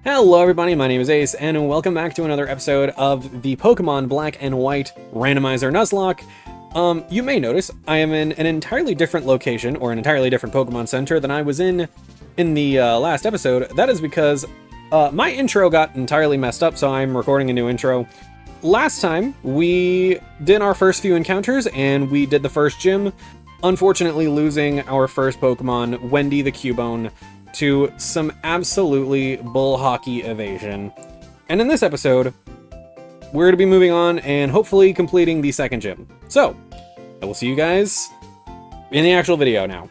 Hello everybody, my name is Ace, and welcome back to another episode of the Pokemon Black and White Randomizer Nuzlocke. You may notice I am in an entirely different location, or an entirely different Pokemon Center than I was in the last episode. That is because my intro got entirely messed up, so I'm recording a new intro. Last time, we did our first few encounters, and we did the first gym, unfortunately losing our first Pokemon, Wendy the Cubone, to some absolutely bull hockey evasion. And in this episode, we're going to be moving on and hopefully completing the second gym. So, I will see you guys in the actual video now.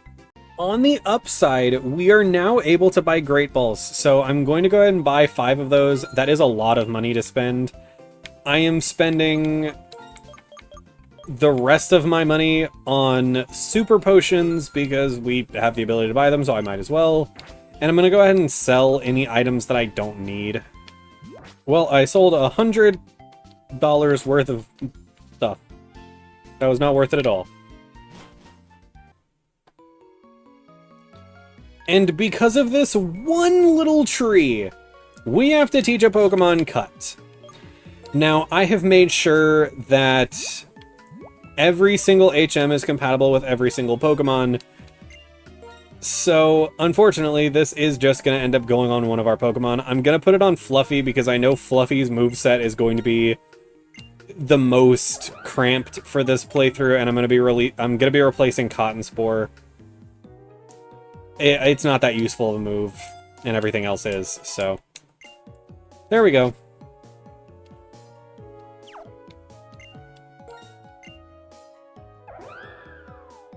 On the upside, we are now able to buy Great Balls, so I'm going to go ahead and buy 5 of those. That is a lot of money to spend. I am spending the rest of my money on super potions because we have the ability to buy them, so I might as well. And I'm going to go ahead and sell any items that I don't need. Well, I sold $100 worth of stuff. That was not worth it at all. And because of this one little tree, we have to teach a Pokemon Cut. Now, I have made sure that every single HM is compatible with every single Pokemon. So, unfortunately, this is just going to end up going on one of our Pokemon. I'm going to put it on Fluffy because I know Fluffy's moveset is going to be the most cramped for this playthrough, and I'm going to be replacing Cotton Spore. It's not that useful of a move, and everything else is, so there we go.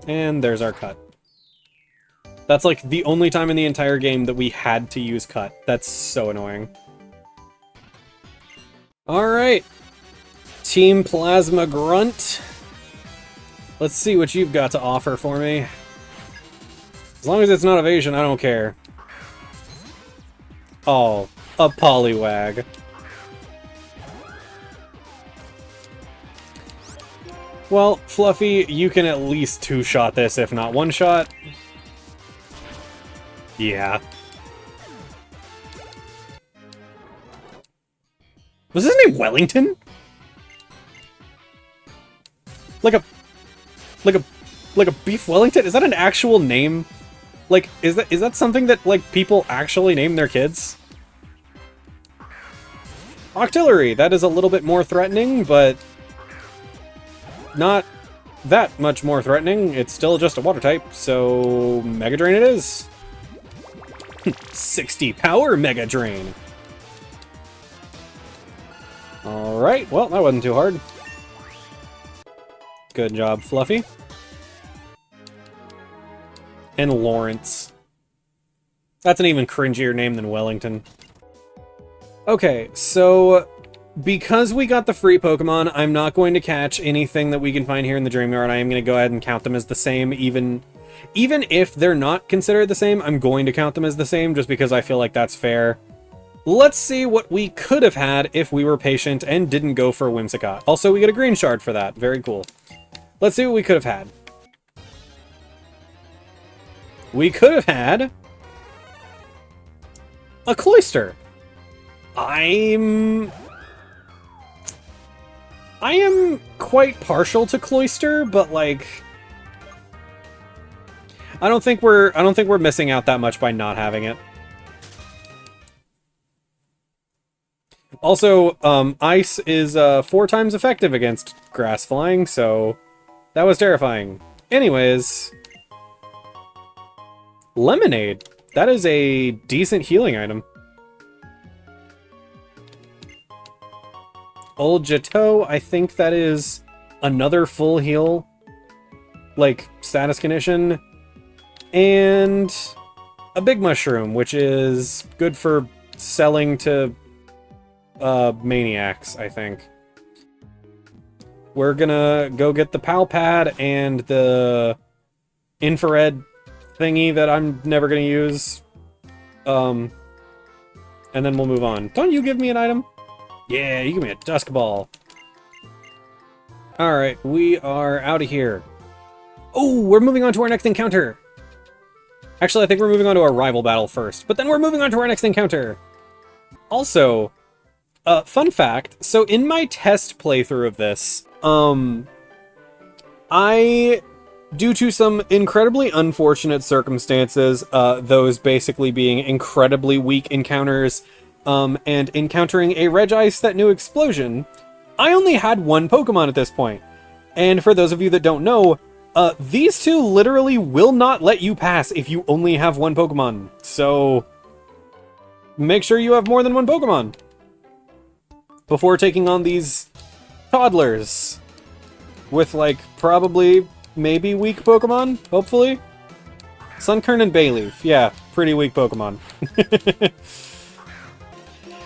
And there's our Cut. That's like the only time in the entire game that we had to use Cut. That's so annoying. Alright. Team Plasma Grunt. Let's see what you've got to offer for me. As long as it's not evasion, I don't care. Oh, a Poliwag. Well, Fluffy, you can at least two-shot this, if not one-shot. Yeah. Was his name Wellington? Like a beef Wellington? Is that an actual name? Like, is that something that, like, people actually name their kids? Octillery, that is a little bit more threatening, but not that much more threatening. It's still just a water type, so Mega Drain it is. 60 power Mega Drain. Alright, well, that wasn't too hard. Good job, Fluffy. And Lawrence. That's an even cringier name than Wellington. Okay, so because we got the free Pokemon, I'm not going to catch anything that we can find here in the Dream Yard. I am going to go ahead and count them as the same, even if they're not considered the same, I'm going to count them as the same, just because I feel like that's fair. Let's see what we could have had if we were patient and didn't go for Whimsicott. Also, we get a green shard for that. Very cool. Let's see what we could have had. We could have had a Cloyster. I am quite partial to Cloyster, but like, I don't think we're missing out that much by not having it. Also, Ice is 4 times effective against Grass Flying, so that was terrifying. Anyways, Lemonade. That is a decent healing item. Old Jateau, I think that is another full heal, like, status condition. And a Big Mushroom, which is good for selling to maniacs, I think. We're gonna go get the Pal Pad and the infrared thingy that I'm never gonna use. And then we'll move on. Don't you give me an item? Yeah, you give me a Dusk Ball. Alright, we are out of here. Oh, we're moving on to our next encounter. Actually, I think we're moving on to our rival battle first, but then we're moving on to our next encounter. Also, fun fact, so in my test playthrough of this, I, due to some incredibly unfortunate circumstances, those basically being incredibly weak encounters, and encountering a Regice that knew Explosion, I only had one Pokemon at this point. And for those of you that don't know, these two literally will not let you pass if you only have one Pokemon. So, make sure you have more than one Pokemon before taking on these toddlers with, like, probably, maybe weak Pokemon, hopefully? Sunkern and Bayleaf, yeah, pretty weak Pokemon.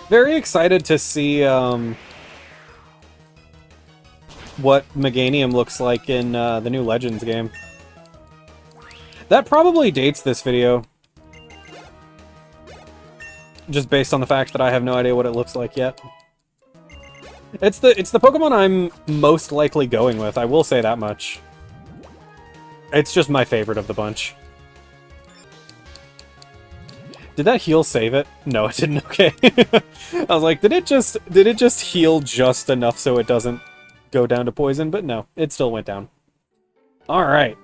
Very excited to see, what Meganium looks like in, the new Legends game. That probably dates this video. Just based on the fact that I have no idea what it looks like yet. It's the Pokemon I'm most likely going with, I will say that much. It's just my favorite of the bunch. Did that heal save it? No, it didn't. Okay. I was like, did it just heal just enough so it doesn't go down to poison? But no, it still went down. Alright.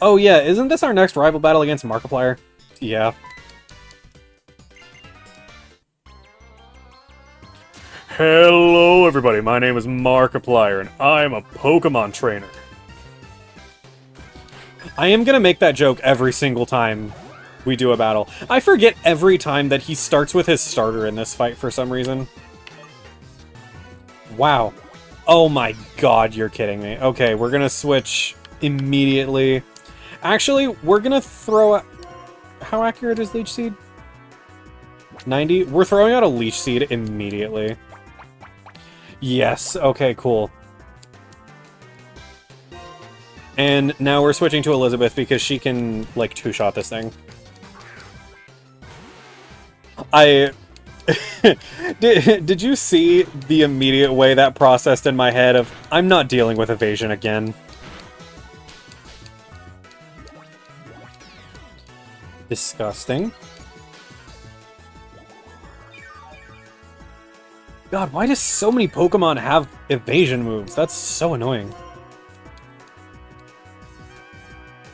Oh yeah, isn't this our next rival battle against Markiplier? Yeah. Hello everybody, my name is Markiplier and I'm a Pokemon trainer. I am gonna make that joke every single time we do a battle. I forget every time that he starts with his starter in this fight for some reason. Wow. Oh my god, you're kidding me. Okay, we're gonna switch immediately. Actually, we're gonna throw out... How accurate is Leech Seed? 90? We're throwing out a Leech Seed immediately. Yes, okay, cool. And now we're switching to Elizabeth because she can, like, two-shot this thing. Did you see the immediate way that processed in my head of, I'm not dealing with evasion again? Disgusting. God, why do so many Pokemon have evasion moves? That's so annoying.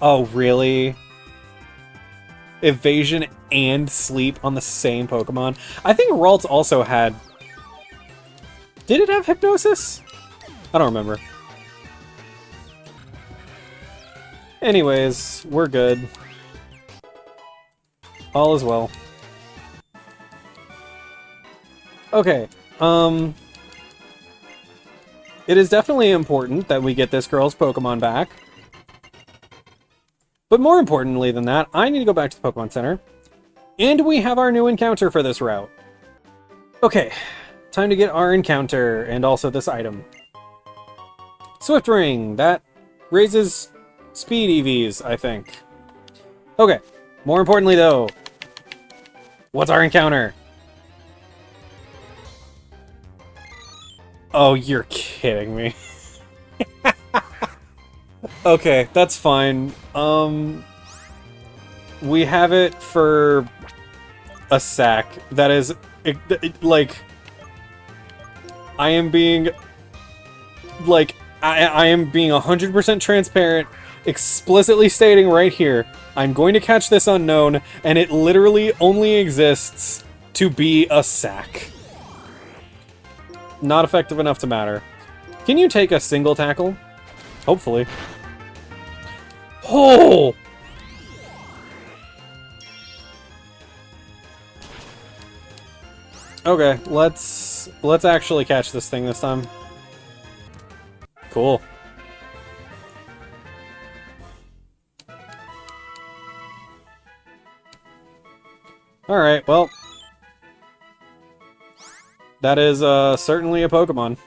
Oh, really? Evasion and sleep on the same Pokemon? I think Ralts also had... Did it have Hypnosis? I don't remember. Anyways, we're good. All is well. Okay, it is definitely important that we get this girl's Pokemon back. But more importantly than that, I need to go back to the Pokemon Center. And we have our new encounter for this route. Okay, time to get our encounter and also this item. Swift Ring, that raises speed EVs, I think. Okay, more importantly though, what's our encounter? Oh, you're kidding me. Okay, that's fine. We have it for a sack. That is, like, I am being, like, I am being 100% transparent, explicitly stating right here, I'm going to catch this unknown, and it literally only exists to be a sack. Not effective enough to matter. Can you take a single tackle? Hopefully. Oh! Okay, let's actually catch this thing this time. Cool. Alright, well. That is certainly a Pokemon.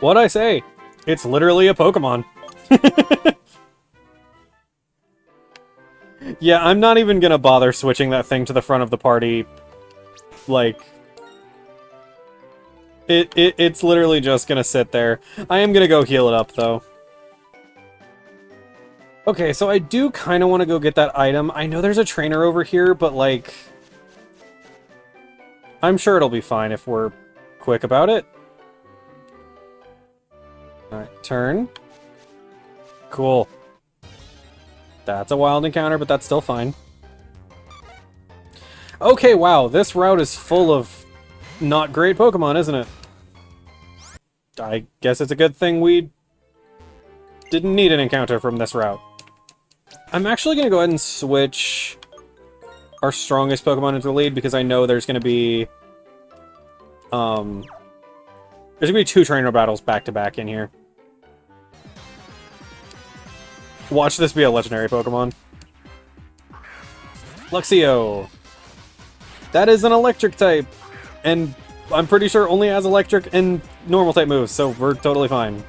What'd I say? It's literally a Pokemon. Yeah, I'm not even gonna bother switching that thing to the front of the party. Like, it's literally just gonna sit there. I am gonna go heal it up, though. Okay, so I do kind of want to go get that item. I know there's a trainer over here, but, like... I'm sure it'll be fine if we're quick about it. Alright, turn. Cool. That's a wild encounter, but that's still fine. Okay, wow, this route is full of not great Pokemon, isn't it? I guess it's a good thing we didn't need an encounter from this route. I'm actually going to go ahead and switch our strongest Pokemon into the lead because I know there's going to be... there's going to be 2 trainer battles back-to-back in here. Watch this be a legendary Pokemon. Luxio. That is an electric type. And I'm pretty sure only has electric and normal type moves, so we're totally fine.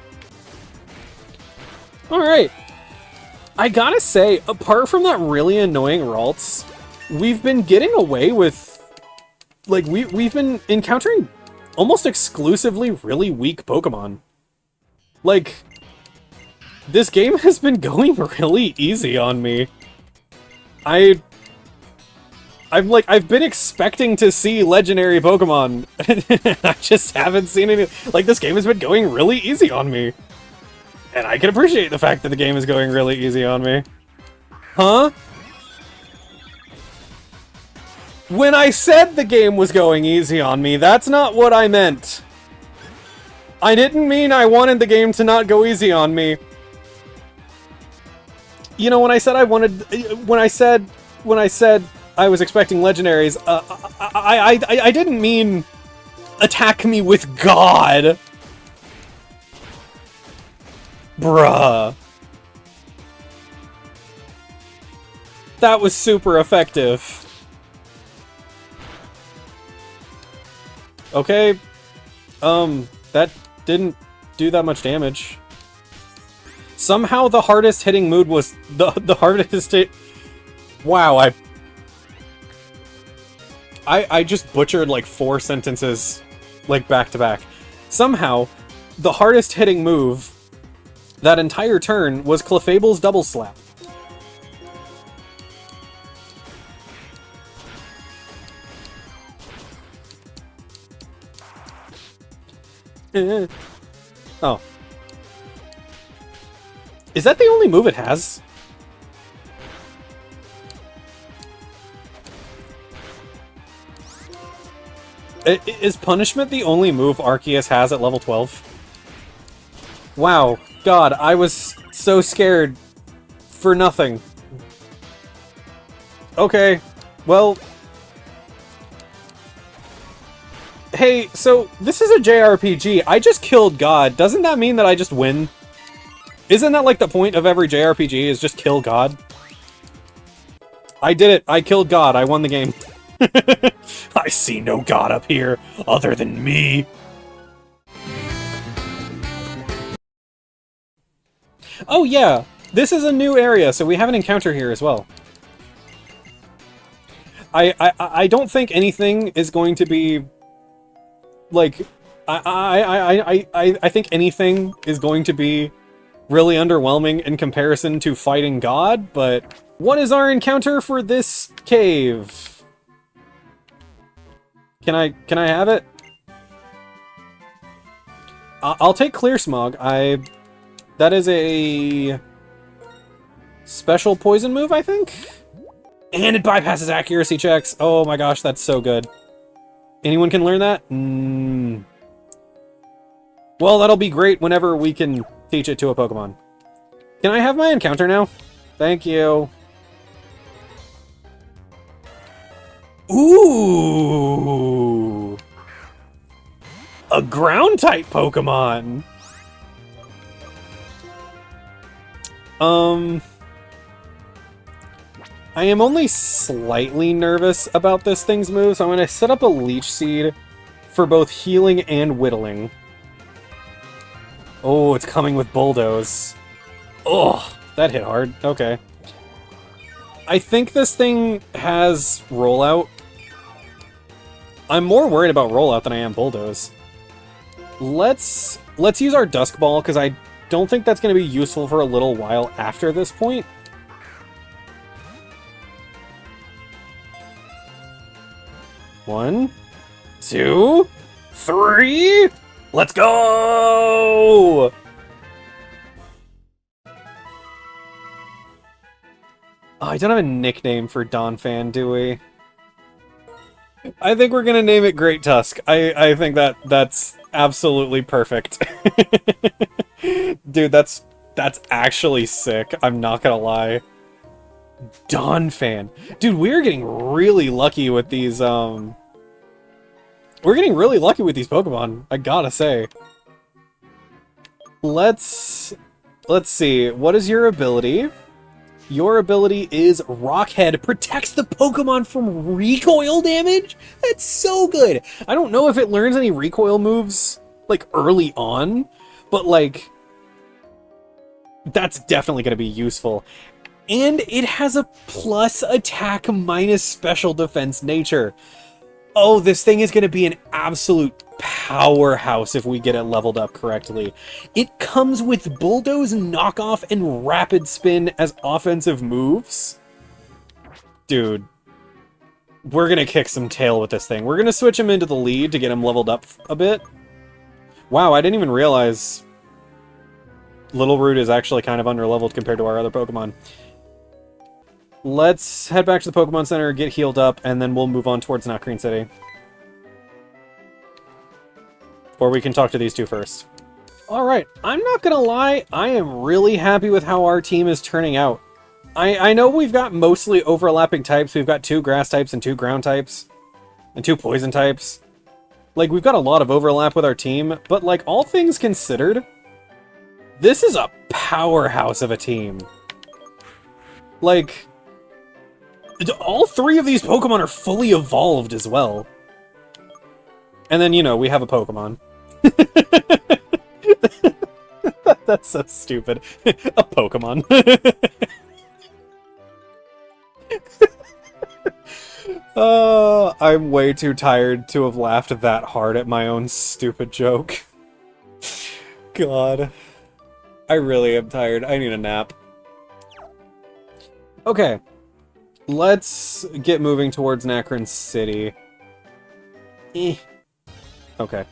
Alright. I gotta say, apart from that really annoying Ralts, we've been getting away with... Like, we've been encountering almost exclusively really weak Pokemon. Like, this game has been going really easy on me. I've been expecting to see legendary Pokemon. I just haven't seen any. Like, this game has been going really easy on me. And I can appreciate the fact that the game is going really easy on me. Huh? When I said the game was going easy on me, that's not what I meant. I didn't mean I wanted the game to not go easy on me. You know, when I said I wanted... When I said I was expecting legendaries, I didn't mean attack me with God. Bruh. That was super effective. Okay. That didn't do that much damage. Somehow the hardest hitting move was the hardest hit. Wow, I just butchered like 4 sentences like back to back. Somehow the hardest hitting move that entire turn was Clefable's double slap. Oh. Is that the only move it has? Is Punishment the only move Arceus has at level 12? Wow. God, I was so scared for nothing. Okay. Well... Hey, so this is a JRPG. I just killed God. Doesn't that mean that I just win? Isn't that like the point of every JRPG is just kill God? I did it. I killed God. I won the game. I see no God up here other than me. Oh yeah, this is a new area, so we have an encounter here as well. I don't think anything is going to be like I think anything is going to be really underwhelming in comparison to fighting God, but what is our encounter for this cave? Can I have it? I'll take Clear Smog. That is a special poison move, I think? And it bypasses accuracy checks. Oh my gosh, that's so good. Anyone can learn that? Well, that'll be great whenever we can teach it to a Pokemon. Can I have my encounter now? Thank you. Ooh! A ground-type Pokemon! I am only slightly nervous about this thing's move, so I'm going to set up a Leech Seed for both healing and whittling. Oh, it's coming with Bulldoze. Oh, that hit hard. Okay. I think this thing has Rollout. I'm more worried about Rollout than I am Bulldoze. Let's use our Dusk Ball, because I don't think that's going to be useful for a little while after this point. One, 2, 3, let's go! Oh, I don't have a nickname for Donphan, do we? I think we're gonna name it Great Tusk. I think that's absolutely perfect. Dude, that's actually sick. I'm not gonna lie. Donphan. Dude, we're getting really lucky with these, We're getting really lucky with these Pokemon, I gotta say. Let's see. What is your ability? Your ability is Rockhead. Protects the Pokemon from recoil damage? That's so good! I don't know if it learns any recoil moves, like, early on, but, like, that's definitely going to be useful. And it has a plus attack minus special defense nature. Oh, this thing is going to be an absolute powerhouse if we get it leveled up correctly. It comes with Bulldoze, Knockoff, and Rapid Spin as offensive moves. Dude, we're going to kick some tail with this thing. We're going to switch him into the lead to get him leveled up a bit. Wow, I didn't even realize Little Root is actually kind of underleveled compared to our other Pokemon. Let's head back to the Pokemon Center, get healed up, and then we'll move on towards Nacrene City. Or we can talk to these two first. Alright, I'm not gonna lie, I am really happy with how our team is turning out. I know we've got mostly overlapping types. We've got 2 grass types and 2 ground types. And 2 poison types. Like, we've got a lot of overlap with our team, but like, all things considered, this is a powerhouse of a team. Like, all 3 of these Pokemon are fully evolved as well. And then, you know, we have a Pokemon. That's so stupid. A Pokemon. I'm way too tired to have laughed that hard at my own stupid joke. God. I really am tired. I need a nap. Okay. Let's get moving towards Nacrene City. Okay.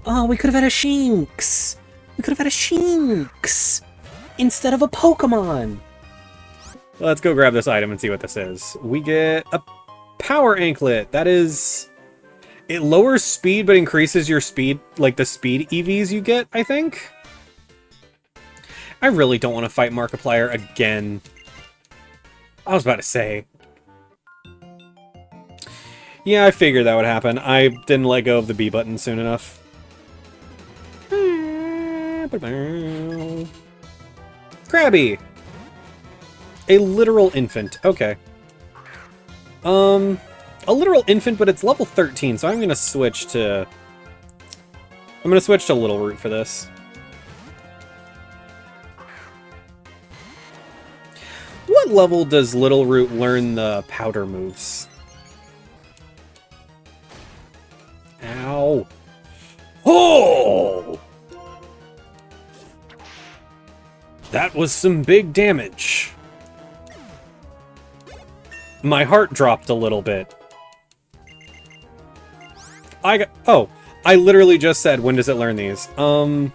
Oh, we could have had a Shinx! We could have had a Shinx! Instead of a Pokemon! Let's go grab this item and see what this is. We get a Power Anklet. That is... It lowers speed, but increases your speed, like the speed EVs you get, I think? I really don't want to fight Markiplier again. I was about to say. Yeah, I figured that would happen. I didn't let go of the B button soon enough. Krabby! A literal infant. Okay. A literal infant, but it's level 13, so I'm gonna switch to... I'm gonna switch to Little Root for this. What level does Little Root learn the powder moves? Ow. Oh! That was some big damage. My heart dropped a little bit. Oh, I literally just said, when does it learn these? I'm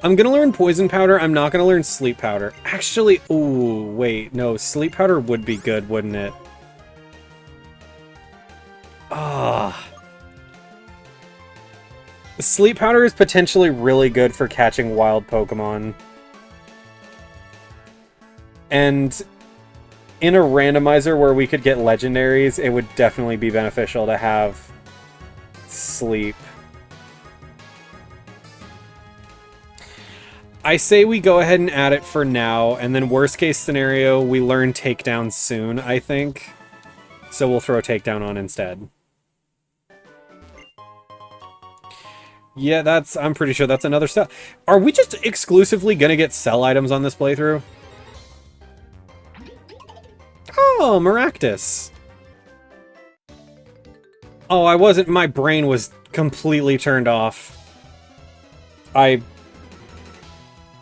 gonna learn Poison Powder. I'm not gonna learn Sleep Powder. Actually, ooh, wait, no, Sleep Powder would be good, wouldn't it? Ah. Sleep Powder is potentially really good for catching wild Pokemon. And in a randomizer where we could get legendaries, it would definitely be beneficial to have Sleep. I say we go ahead and add it for now, and then worst case scenario, we learn Takedown soon, I think. So we'll throw Takedown on instead. Yeah, I'm pretty sure that's another cell. Are we just exclusively gonna get cell items on this playthrough? Oh, Maractus. Oh, my brain was completely turned off.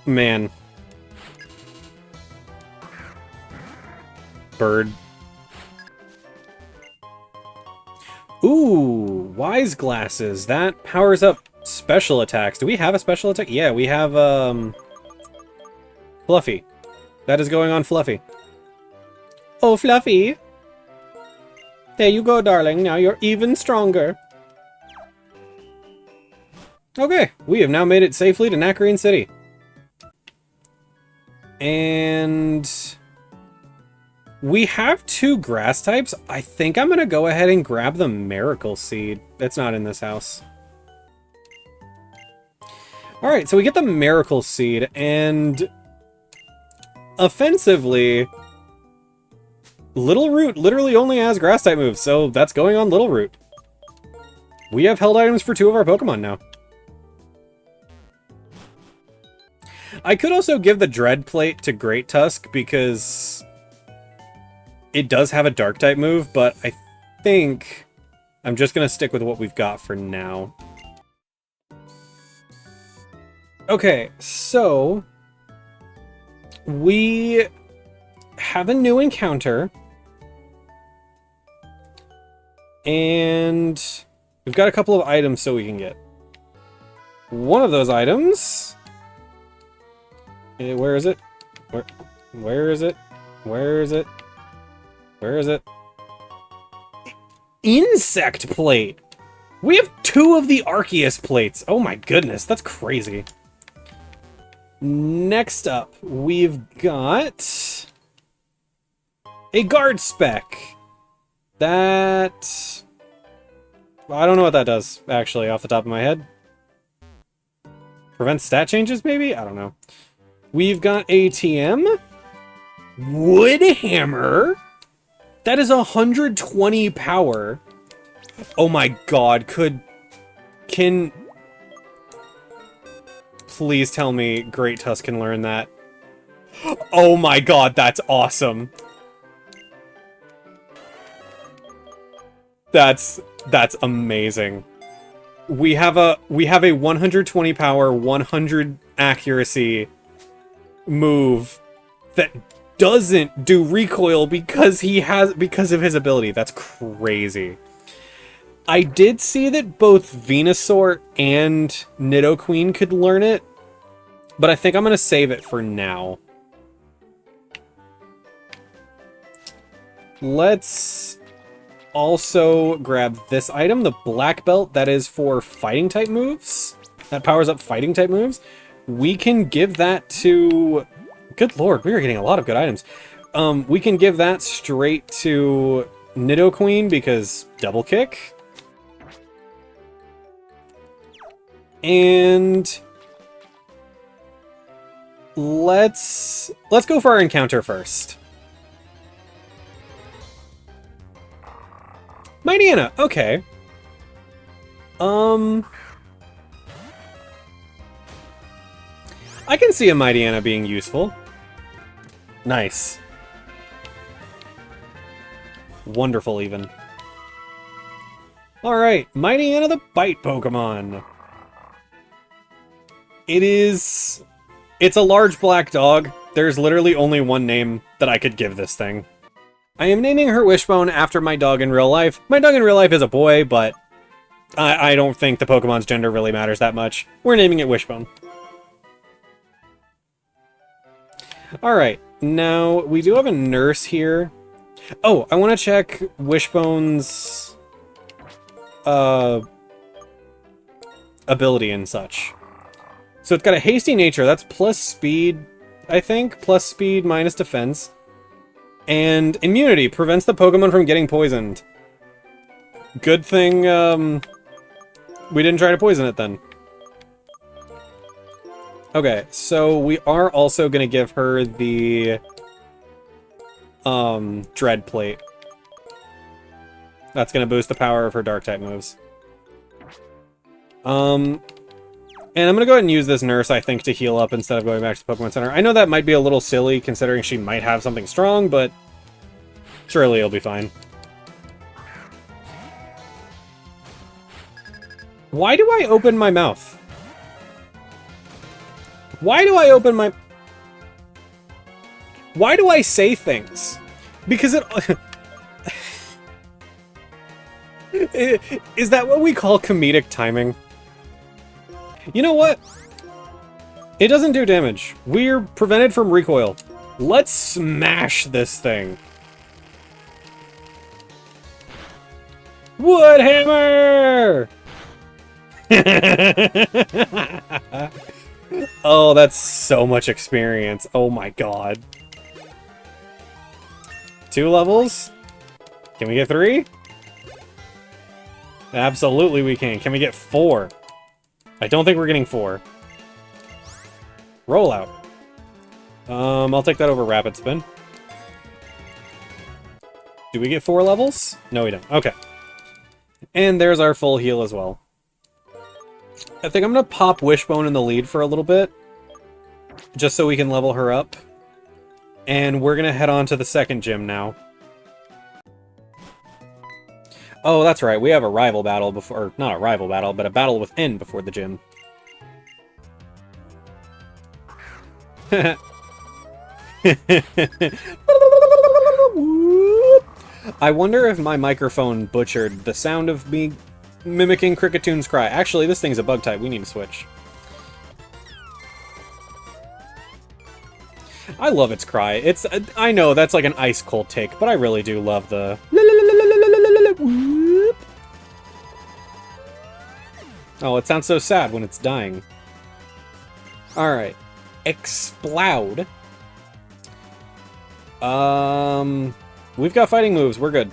Man. Bird. Ooh, Wise Glasses. That powers up special attacks. Do we have a special attack? Yeah, we have, Fluffy. That is going on Fluffy. Oh, Fluffy. There you go, darling. Now you're even stronger. Okay, we have now made it safely to Nacrene City. And we have 2 grass types. I think I'm going to go ahead and grab the Miracle Seed. That's not in this house. Alright, so we get the Miracle Seed, and offensively, Little Root literally only has grass type moves, so that's going on Little Root. We have held items for 2 of our Pokemon now. I could also give the Dread Plate to Great Tusk because it does have a Dark type move, but I think I'm just going to stick with what we've got for now. Okay, so we have a new encounter, and we've got a couple of items so we can get. One of those items... Where is it? Where is it? Where is it? Where is it? Insect Plate! We have 2 of the Arceus plates! Oh my goodness, that's crazy. Next up, we've got a Guard Spec. That... Well, I don't know what that does, actually, off the top of my head. Prevents stat changes, maybe? I don't know. We've got ATM. Wood Hammer. That is 120 power. Oh my god, can... Please tell me Great Tusk can learn that. Oh my god, that's awesome. That's amazing. We have a 120 power, 100 accuracy move that doesn't do recoil because of his ability. That's crazy. I did see that both Venusaur and Nidoqueen could learn it, but I think I'm going to save it for now. Let's also grab this item, the Black Belt, that is for fighting type moves. That powers up fighting type moves. We can give that to... Good lord, we are getting a lot of good items. We can give that straight to Nidoqueen because double kick. And let's go for our encounter first. Mightyena, okay. I can see a Mightyena being useful. Nice. Wonderful, even. Alright, Mightyena the Bite Pokemon. It's a large black dog. There's literally only one name that I could give this thing. I am naming her Wishbone after my dog in real life. My dog in real life is a boy, but I don't think the Pokemon's gender really matters that much. We're naming it Wishbone. Alright, now we do have a nurse here. Oh, I want to check Wishbone's ability and such. So it's got a hasty nature, that's plus speed, I think. Plus speed minus defense. And immunity, prevents the Pokemon from getting poisoned. Good thing we didn't try to poison it then. Okay, so we are also going to give her the Dread Plate. That's going to boost the power of her Dark-type moves. And I'm going to go ahead and use this nurse, I think, to heal up instead of going back to the Pokemon Center. I know that might be a little silly, considering she might have something strong, but surely it'll be fine. Why do I open my mouth? Why do I open my... Why do I say things? Because it... Is that what we call comedic timing? You know what? It doesn't do damage. We're prevented from recoil. Let's smash this thing. Wood hammer! Oh, that's so much experience. Oh my god. 2 levels? Can we get 3? Absolutely we can. Can we get 4? I don't think we're getting 4. Rollout. I'll take that over Rapid Spin. Do we get 4 levels? No, we don't. Okay. And there's our full heal as well. I think I'm gonna pop Wishbone in the lead for a little bit, just so we can level her up. And we're gonna head on to the second gym now. Oh, that's right, we have a rival battle before, or not a rival battle, but a battle with N before the gym. I wonder if my microphone butchered the sound of me mimicking Crickettoon's cry. Actually, this thing's a bug type. We need to switch. I love its cry. It's I know that's like an ice cold take, but I really do love the Oh, it sounds so sad when it's dying. Alright. Explode. We've got fighting moves. We're good.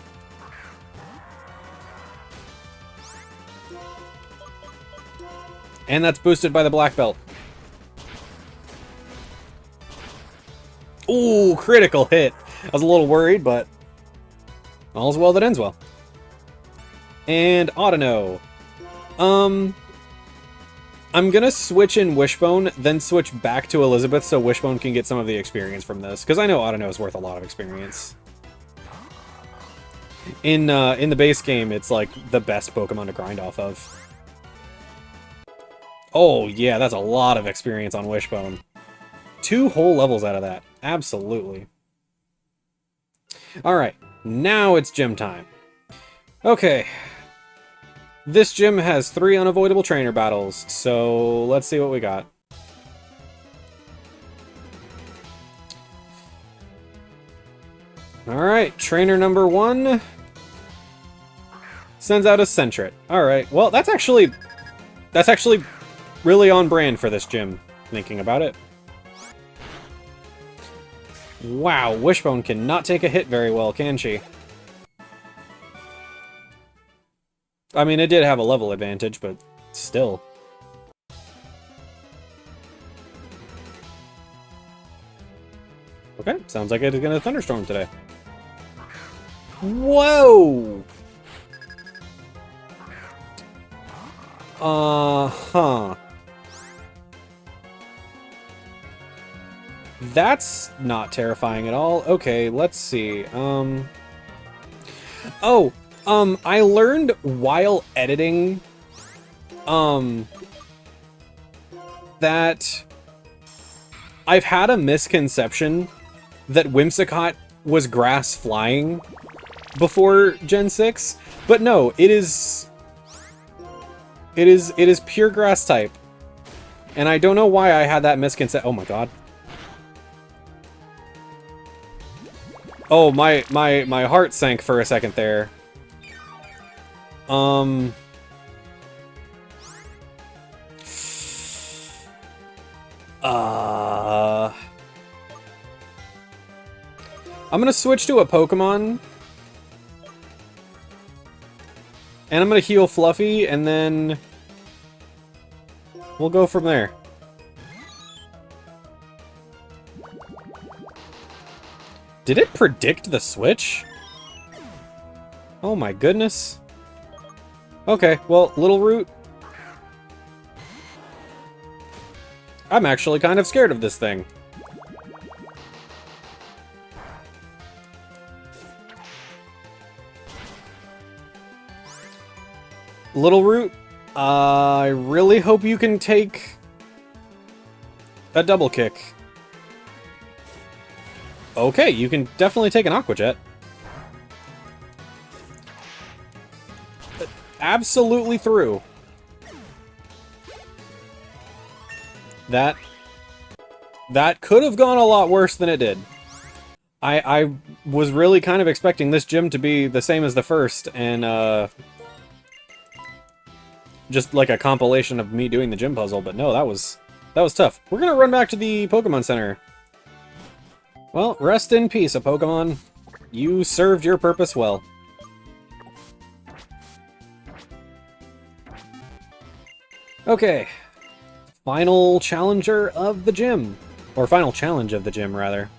And that's boosted by the black belt. Ooh, critical hit. I was a little worried, but all's well that ends well. And Autono. I'm gonna switch in Wishbone, then switch back to Elizabeth so Wishbone can get some of the experience from this, because I know Autono is worth a lot of experience. In the base game, it's like the best Pokemon to grind off of. Oh yeah, that's a lot of experience on Wishbone. 2 whole levels out of that. Absolutely. Alright, now it's gym time. Okay. This gym has 3 unavoidable trainer battles, so let's see what we got. Alright, trainer number 1 sends out a Sentret. Alright, well that's actually really on brand for this gym, thinking about it. Wow, Wishbone cannot take a hit very well, can she? I mean, it did have a level advantage, but still. Okay, sounds like it's gonna thunderstorm today. Whoa! Uh-huh. That's not terrifying at all. Okay, let's see. I learned while editing, that I've had a misconception that Whimsicott was grass flying before Gen 6, but no, it is pure grass type. And I don't know why I had that misconception. Oh my god. Oh, my heart sank for a second there. I'm gonna switch to a Pokemon. And I'm gonna heal Fluffy, and then we'll go from there. Did it predict the switch? Oh my goodness. Okay, well, Little Root. I'm actually kind of scared of this thing. Little Root, I really hope you can take a double kick. Okay, you can definitely take an Aqua Jet. absolutely through. That could have gone a lot worse than it did. I was really kind of expecting this gym to be the same as the first, and just like a compilation of me doing the gym puzzle, but no, that was tough. We're gonna run back to the Pokemon Center. Well, rest in peace, a Pokemon. You served your purpose well. Okay. Final challenger of the gym. Or final challenge of the gym, rather.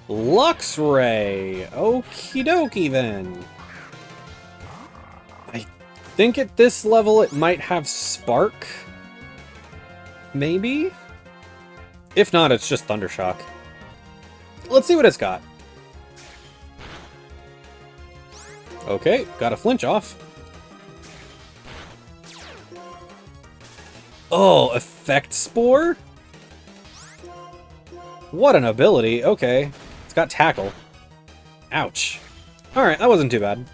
Luxray! Okie dokie then. I think at this level it might have Spark. Maybe? If not, it's just Thundershock. Let's see what it's got. Okay, got a flinch off. Oh, Effect Spore? What an ability. Okay. It's got Tackle. Ouch. Alright, that wasn't too bad.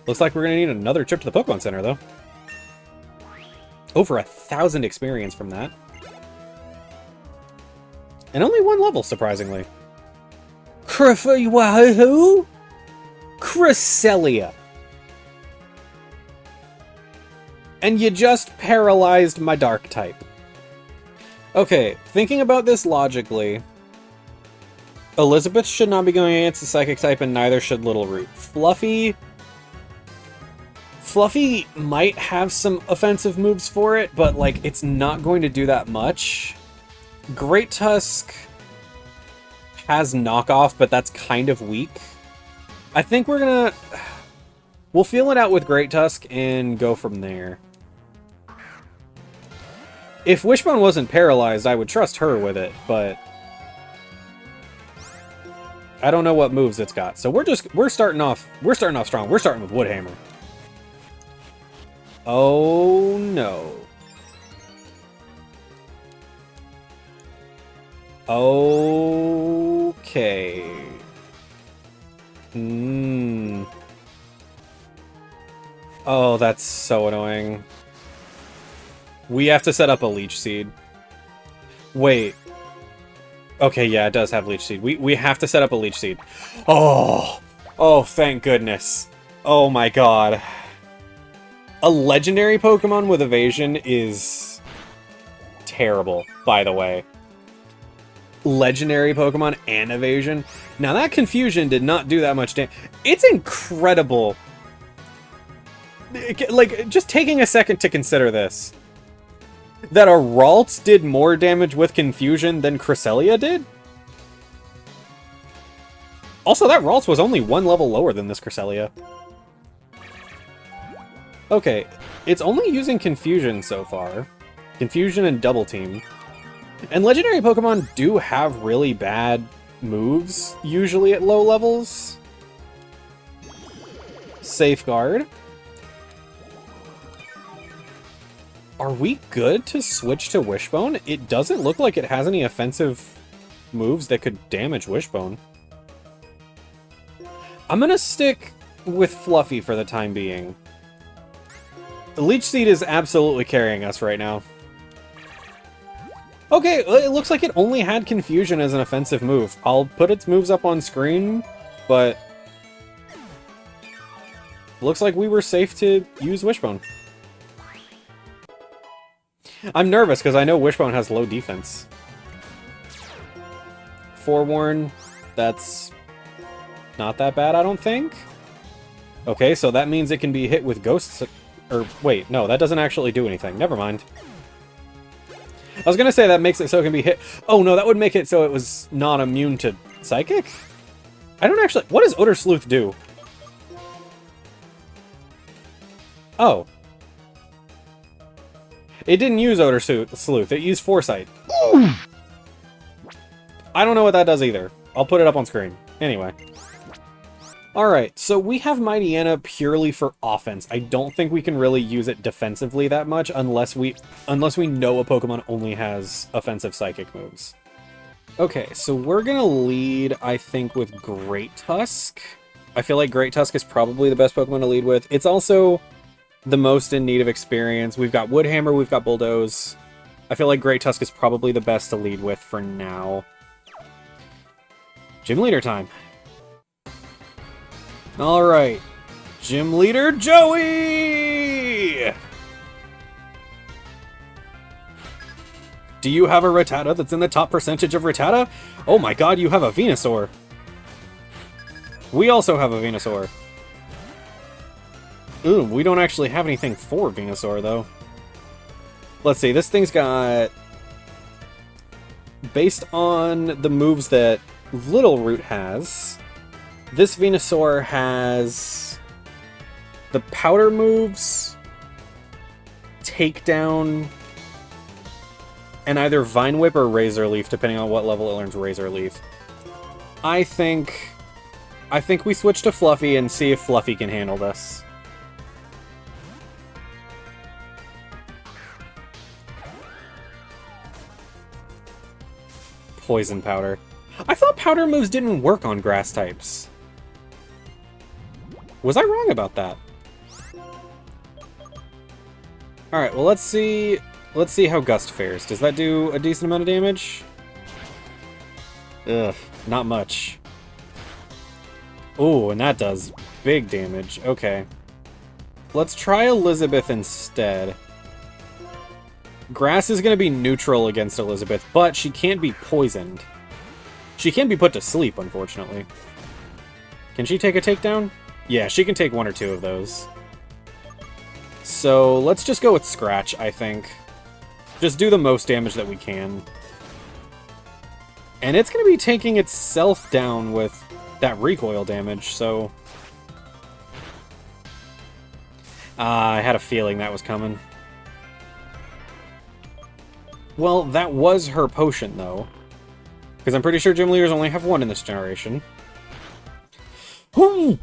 Looks like we're gonna need another trip to the Pokemon Center, though. Over 1,000 experience from that. And only one level, surprisingly. Wahoo! Cresselia. And you just paralyzed my Dark type. Okay, thinking about this logically, Elizabeth should not be going against the Psychic type, and neither should Little Root. Fluffy might have some offensive moves for it, but like it's not going to do that much. Great Tusk has knockoff, but that's kind of weak. I think we'll feel it out with Great Tusk and go from there. If Wishbone wasn't paralyzed, I would trust her with it, but I don't know what moves it's got. So we're starting off strong. We're starting with Woodhammer. Oh no. Okay. Oh, that's so annoying. We have to set up a Leech Seed. Wait. Okay, yeah, it does have Leech Seed. We have to set up a Leech Seed. Oh! Oh, thank goodness. Oh my god. A legendary Pokemon with evasion is terrible, by the way. Legendary Pokemon and evasion. Now that confusion did not do that much damage. It's incredible. Like, just taking a second to consider this. That a Ralts did more damage with confusion than Cresselia did? Also, that Ralts was only one level lower than this Cresselia. Okay, it's only using confusion so far. Confusion and Double Team. And legendary Pokemon do have really bad moves, usually at low levels. Safeguard. Are we good to switch to Wishbone? It doesn't look like it has any offensive moves that could damage Wishbone. I'm gonna stick with Fluffy for the time being. The Leech Seed is absolutely carrying us right now. Okay, it looks like it only had Confusion as an offensive move. I'll put its moves up on screen, but looks like we were safe to use Wishbone. I'm nervous because I know Wishbone has low defense. Forewarn, that's not that bad, I don't think. Okay, so that means it can be hit with ghosts. Or, wait, no, that doesn't actually do anything. Never mind. I was gonna say that makes it so it can be hit. Oh no, that would make it so it was not immune to Psychic? I don't actually... What does Odor Sleuth do? Oh. It didn't use Odor Sleuth, it used Foresight. I don't know what that does either. I'll put it up on screen. Anyway. Alright, so we have Mightyena purely for offense. I don't think we can really use it defensively that much unless we know a Pokemon only has offensive Psychic moves. Okay, so we're gonna lead, I think, with Great Tusk. I feel like Great Tusk is probably the best Pokemon to lead with. It's also the most in need of experience. We've got Woodhammer, we've got Bulldoze. I feel like Great Tusk is probably the best to lead with for now. Gym Leader time. Alright. Gym Leader Joey! Do you have a Rattata that's in the top percentage of Rattata? Oh my god, you have a Venusaur. We also have a Venusaur. Ooh, we don't actually have anything for Venusaur, though. Let's see, this thing's got... Based on the moves that Little Root has, this Venusaur has the Powder moves, Takedown, and either Vine Whip or Razor Leaf, depending on what level it learns Razor Leaf. I think we switch to Fluffy and see if Fluffy can handle this. Poison Powder. I thought Powder moves didn't work on grass types. Was I wrong about that? Alright, well let's see how Gust fares. Does that do a decent amount of damage? Ugh, not much. Ooh, and that does big damage. Okay. Let's try Elizabeth instead. Grass is going to be neutral against Elizabeth, but she can't be poisoned. She can be put to sleep, unfortunately. Can she take a takedown? Yeah, she can take one or two of those. So let's just go with Scratch, I think. Just do the most damage that we can. And it's going to be taking itself down with that recoil damage, so... I had a feeling that was coming. Well, that was her potion, though. Because I'm pretty sure gym leaders only have one in this generation. Whoo!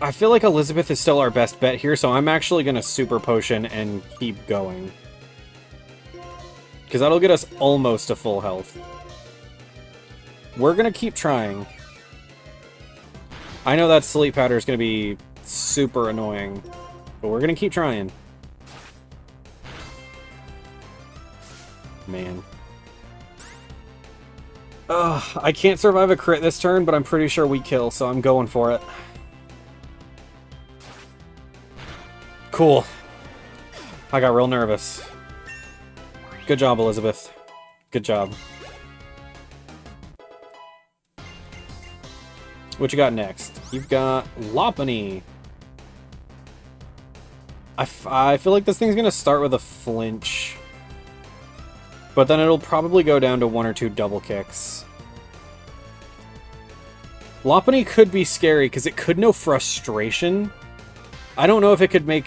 I feel like Elizabeth is still our best bet here, so I'm actually going to Super Potion and keep going. Because that'll get us almost to full health. We're going to keep trying. I know that Sleep Powder is going to be super annoying, but we're going to keep trying. Man. Ugh, I can't survive a crit this turn, but I'm pretty sure we kill, so I'm going for it. Cool. I got real nervous. Good job, Elizabeth. Good job. What you got next? You've got Lopunny. I feel like this thing's gonna start with a flinch. But then it'll probably go down to one or two double kicks. Lopunny could be scary because it could know Frustration. I don't know if it could make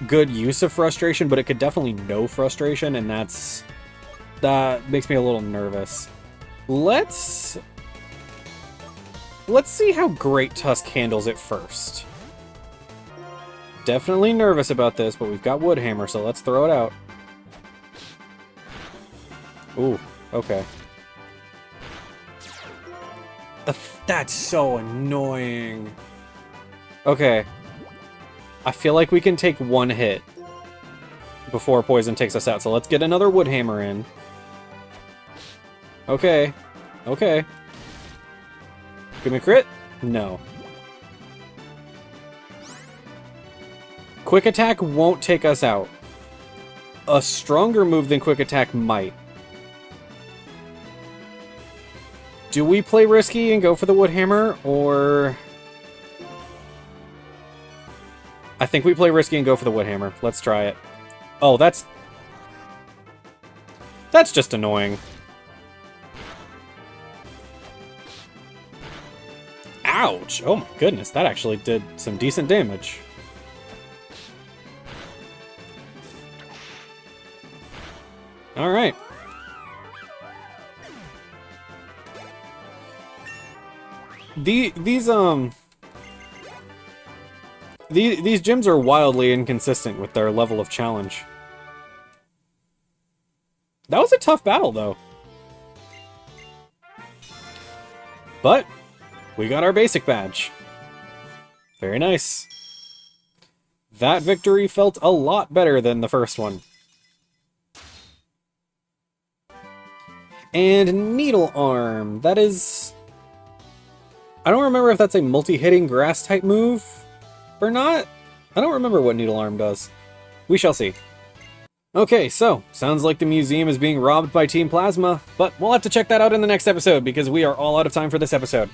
good use of Frustration, but it could definitely know Frustration, and that makes me a little nervous. Let's see how Great Tusk handles it first. Definitely nervous about this, but we've got Woodhammer, so let's throw it out. Ooh, okay. That's so annoying. Okay. I feel like we can take one hit before Poison takes us out, so let's get another Woodhammer in. Okay. Okay. Give me a crit? No. Quick Attack won't take us out. A stronger move than Quick Attack might. Do we play risky and go for the Woodhammer, or... I think we play risky and go for the Woodhammer. Let's try it. Oh, that's just annoying. Ouch! Oh my goodness, that actually did some decent damage. Alright. These these gyms are wildly inconsistent with their level of challenge. That was a tough battle, though. But we got our basic badge. Very nice. That victory felt a lot better than the first one. And Needle Arm. That is... I don't remember if that's a multi-hitting grass-type move or not. I don't remember what Needle Arm does. We shall see. Okay, so, sounds like the museum is being robbed by Team Plasma, but we'll have to check that out in the next episode because we are all out of time for this episode.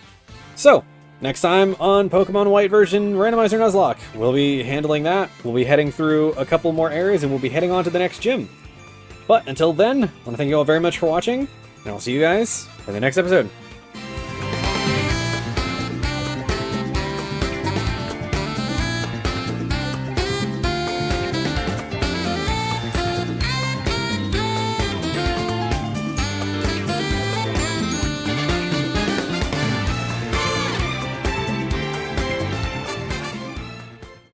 So, next time on Pokemon White version Randomizer Nuzlocke, we'll be handling that, we'll be heading through a couple more areas, and we'll be heading on to the next gym. But until then, I want to thank you all very much for watching, and I'll see you guys in the next episode.